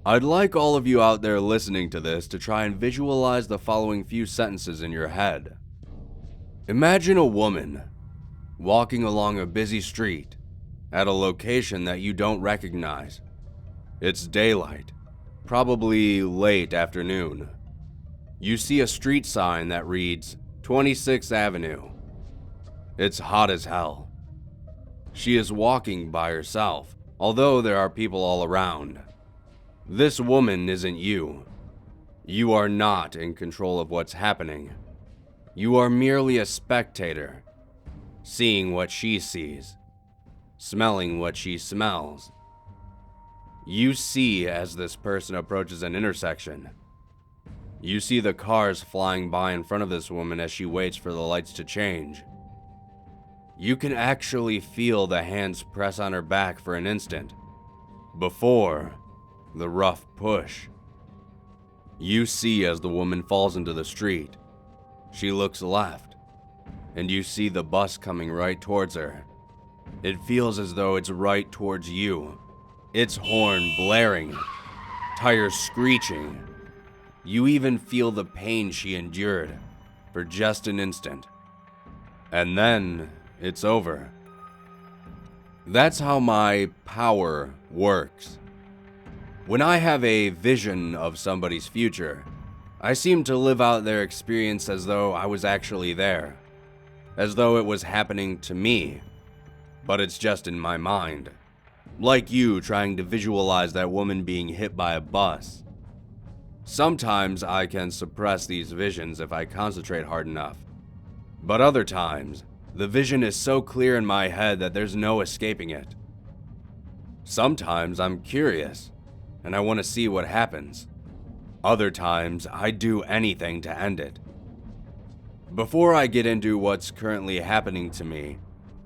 I'd like all of you out there listening to this to try and visualize the following few sentences in your head. Imagine a woman walking along a busy street at a location that you don't recognize. It's daylight, probably late afternoon. You see a street sign that reads 26th Avenue. It's hot as hell. She is walking by herself, although there are people all around. This woman isn't you. You are not in control of what's happening. You are merely a spectator, seeing what she sees, smelling what she smells. You see as this person approaches an intersection. You see the cars flying by in front of this woman as she waits for the lights to change. You can actually feel the hands press on her back for an instant, before the rough push. You see as the woman falls into the street. She looks left, and you see the bus coming right towards her. It feels as though it's right towards you. Its horn blaring, tires screeching. You even feel the pain she endured for just an instant. And then it's over. That's how my power works. When I have a vision of somebody's future, I seem to live out their experience as though I was actually there, as though it was happening to me, but it's just in my mind. Like you trying to visualize that woman being hit by a bus. Sometimes I can suppress these visions if I concentrate hard enough, but other times, the vision is so clear in my head that there's no escaping it. Sometimes I'm curious, and I want to see what happens. Other times, I'd do anything to end it. Before I get into what's currently happening to me,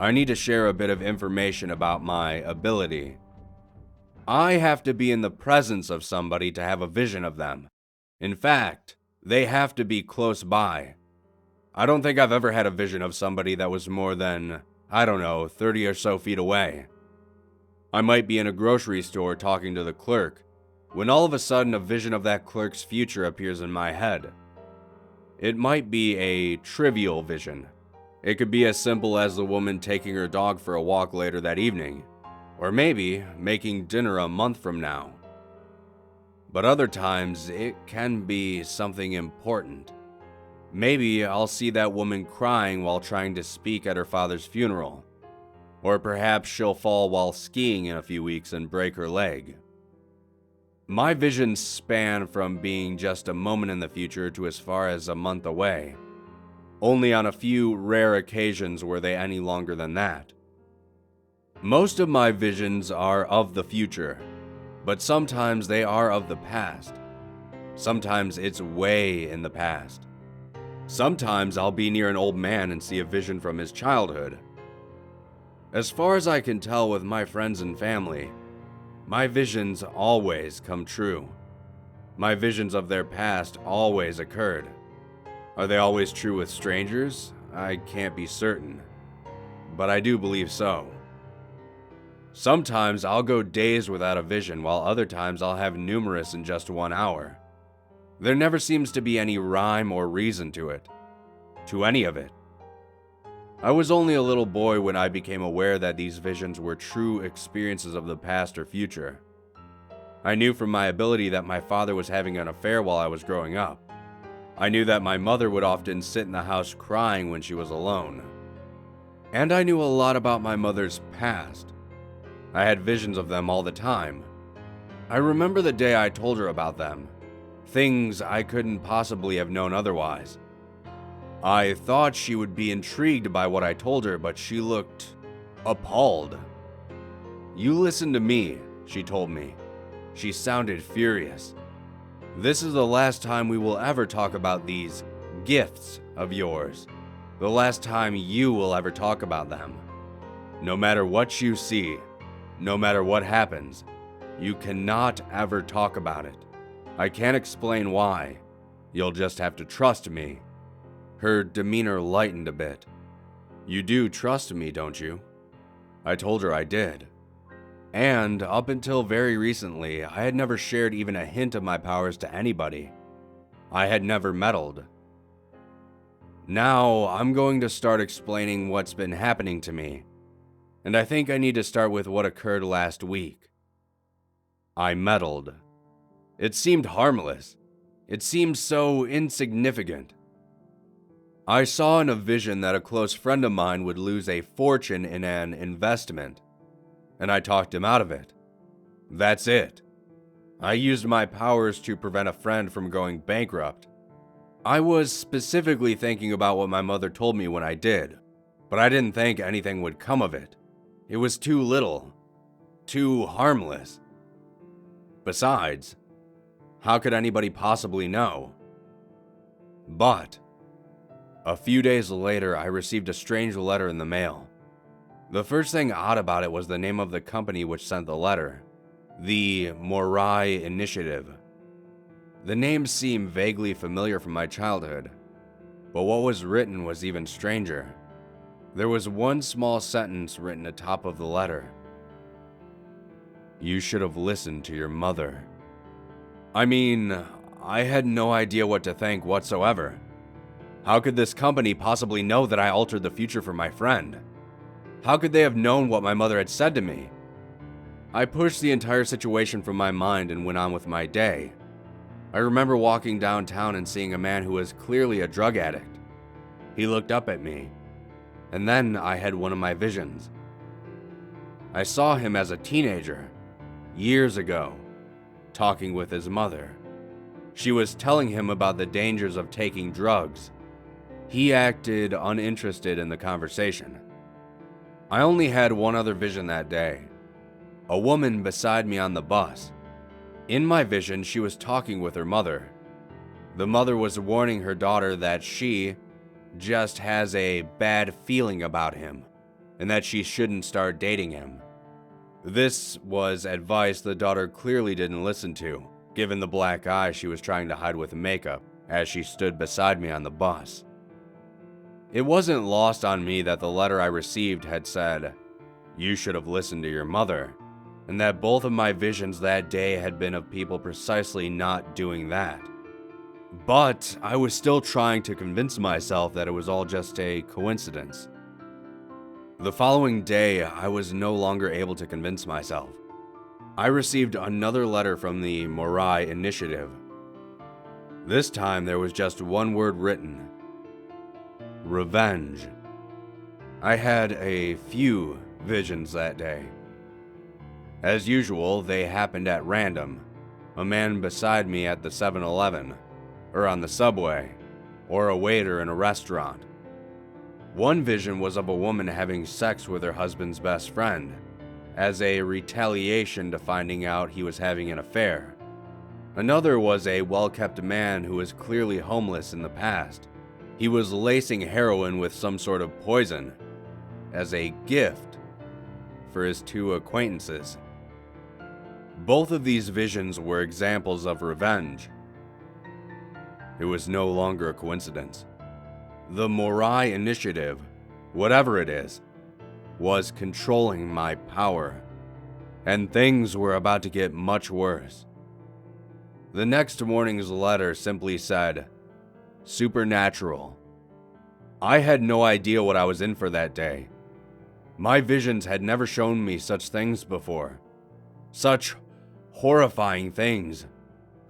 I need to share a bit of information about my ability. I have to be in the presence of somebody to have a vision of them. In fact, they have to be close by. I don't think I've ever had a vision of somebody that was more than, 30 or so feet away. I might be in a grocery store talking to the clerk, when all of a sudden a vision of that clerk's future appears in my head. It might be a trivial vision. It could be as simple as the woman taking her dog for a walk later that evening, or maybe making dinner a month from now. But other times, it can be something important. Maybe I'll see that woman crying while trying to speak at her father's funeral, or perhaps she'll fall while skiing in a few weeks and break her leg. My visions span from being just a moment in the future to as far as a month away. Only on a few rare occasions were they any longer than that. Most of my visions are of the future, but sometimes they are of the past. Sometimes it's way in the past. Sometimes I'll be near an old man and see a vision from his childhood. As far as I can tell with my friends and family, my visions always come true. My visions of their past always occurred. Are they always true with strangers? I can't be certain, but I do believe so. Sometimes I'll go days without a vision, while other times I'll have numerous in just 1 hour. There never seems to be any rhyme or reason to it, to any of it. I was only a little boy when I became aware that these visions were true experiences of the past or future. I knew from my ability that my father was having an affair while I was growing up. I knew that my mother would often sit in the house crying when she was alone. And I knew a lot about my mother's past. I had visions of them all the time. I remember the day I told her about them. Things I couldn't possibly have known otherwise. I thought she would be intrigued by what I told her, but she looked appalled. "You listen to me," she told me. She sounded furious. "This is the last time we will ever talk about these gifts of yours. The last time you will ever talk about them. No matter what you see, no matter what happens, you cannot ever talk about it. I can't explain why. You'll just have to trust me." Her demeanor lightened a bit. "You do trust me, don't you?" I told her I did. And up until very recently, I had never shared even a hint of my powers to anybody. I had never meddled. Now, I'm going to start explaining what's been happening to me. And I think I need to start with what occurred last week. I meddled. It seemed harmless. It seemed so insignificant. I saw in a vision that a close friend of mine would lose a fortune in an investment, and I talked him out of it. That's it. I used my powers to prevent a friend from going bankrupt. I was specifically thinking about what my mother told me when I did, but I didn't think anything would come of it. It was too little, too harmless. Besides, how could anybody possibly know? But a few days later, I received a strange letter in the mail. The first thing odd about it was the name of the company which sent the letter, the Myuuji Initiative. The name seemed vaguely familiar from my childhood, but what was written was even stranger. There was one small sentence written atop of the letter. You should have listened to your mother. I mean, I had no idea what to think whatsoever. How could this company possibly know that I altered the future for my friend? How could they have known what my mother had said to me? I pushed the entire situation from my mind and went on with my day. I remember walking downtown and seeing a man who was clearly a drug addict. He looked up at me, and then I had one of my visions. I saw him as a teenager, years ago, talking with his mother. She was telling him about the dangers of taking drugs. He acted uninterested in the conversation. I only had one other vision that day. A woman beside me on the bus. In my vision, she was talking with her mother. The mother was warning her daughter that she just has a bad feeling about him, and that she shouldn't start dating him. This was advice the daughter clearly didn't listen to, given the black eye she was trying to hide with makeup as she stood beside me on the bus. It wasn't lost on me that the letter I received had said, "You should have listened to your mother," and that both of my visions that day had been of people precisely not doing that. But I was still trying to convince myself that it was all just a coincidence. The following day, I was no longer able to convince myself. I received another letter from the Myuuji Initiative. This time there was just one word written: revenge. I had a few visions that day. As usual, they happened at random. A man beside me at the 7-Eleven, or on the subway, or a waiter in a restaurant. One vision was of a woman having sex with her husband's best friend, as a retaliation to finding out he was having an affair. Another was a well-kept man who was clearly homeless in the past. He was lacing heroin with some sort of poison, as a gift for his two acquaintances. Both of these visions were examples of revenge. It was no longer a coincidence. The Myuuji Initiative, whatever it is, was controlling my power, and things were about to get much worse. The next morning's letter simply said, supernatural. I had no idea what I was in for that day. My visions had never shown me such things before. Such horrifying things.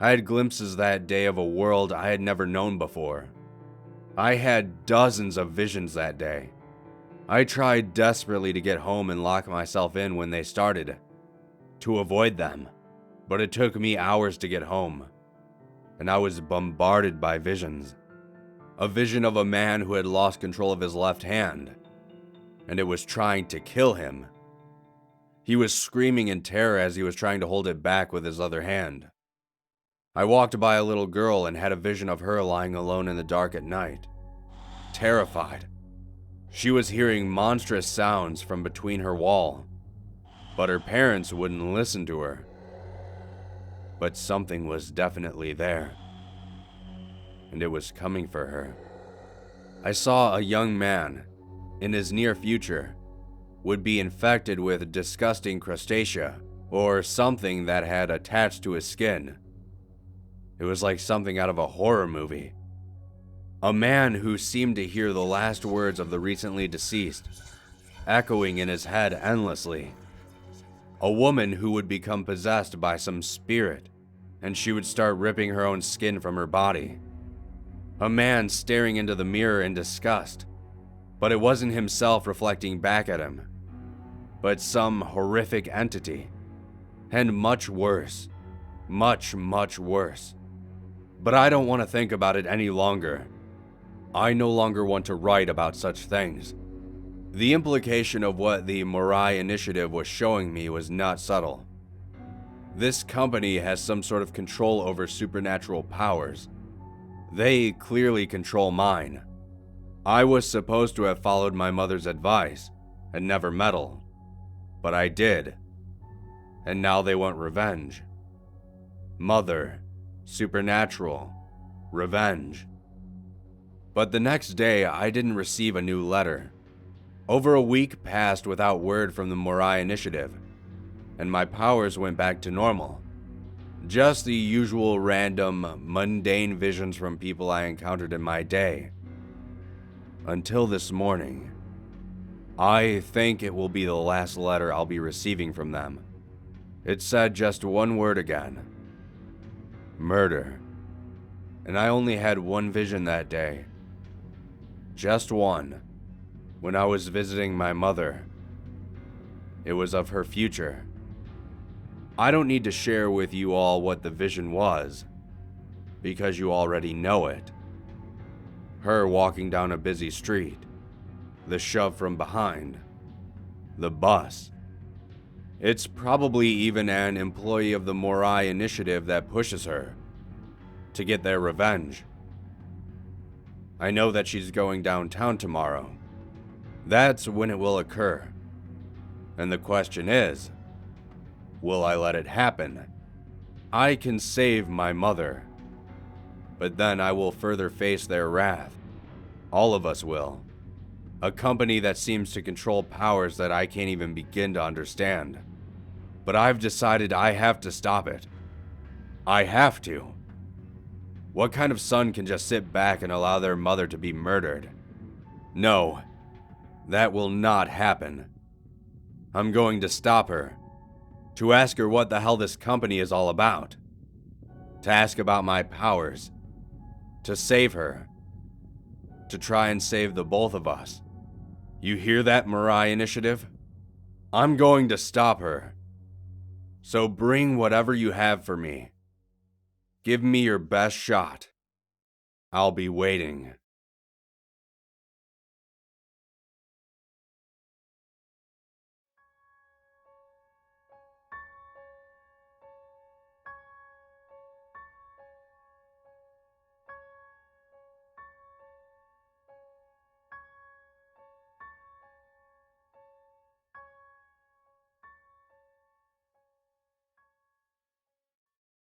I had glimpses that day of a world I had never known before. I had dozens of visions that day. I tried desperately to get home and lock myself in when they started, to avoid them, but it took me hours to get home, and I was bombarded by visions. A vision of a man who had lost control of his left hand, and it was trying to kill him. He was screaming in terror as he was trying to hold it back with his other hand. I walked by a little girl and had a vision of her lying alone in the dark at night, terrified. She was hearing monstrous sounds from between her wall, but her parents wouldn't listen to her. But something was definitely there, and it was coming for her. I saw a young man, in his near future, would be infected with disgusting crustacea or something that had attached to his skin. It was like something out of a horror movie. A man who seemed to hear the last words of the recently deceased, echoing in his head endlessly. A woman who would become possessed by some spirit, and she would start ripping her own skin from her body. A man staring into the mirror in disgust, but it wasn't himself reflecting back at him, but some horrific entity. And much worse. Much, much worse. But I don't want to think about it any longer. I no longer want to write about such things. The implication of what the Myuuji initiative was showing me was not subtle. This company has some sort of control over supernatural powers. They clearly control mine. I was supposed to have followed my mother's advice and never meddled, but I did. And now they want revenge. Mother, supernatural, revenge. But the next day, I didn't receive a new letter. Over a week passed without word from the Myuuji initiative, and my powers went back to normal. Just the usual random, mundane visions from people I encountered in my day. Until this morning. I think it will be the last letter I'll be receiving from them. It said just one word again. Murder. And I only had one vision that day. Just one. When I was visiting my mother. It was of her future. I don't need to share with you all what the vision was, because you already know it. Her walking down a busy street, the shove from behind, the bus. It's probably even an employee of the Myuuji initiative that pushes her to get their revenge. I know that she's going downtown tomorrow. That's when it will occur. And the question is, will I let it happen? I can save my mother, but then I will further face their wrath. All of us will. A company that seems to control powers that I can't even begin to understand. But I've decided I have to stop it. I have to. What kind of son can just sit back and allow their mother to be murdered? No, that will not happen. I'm going to stop her. To ask her what the hell this company is all about. To ask about my powers. To save her. To try and save the both of us. You hear that, Myuuji initiative? I'm going to stop her. So bring whatever you have for me. Give me your best shot. I'll be waiting.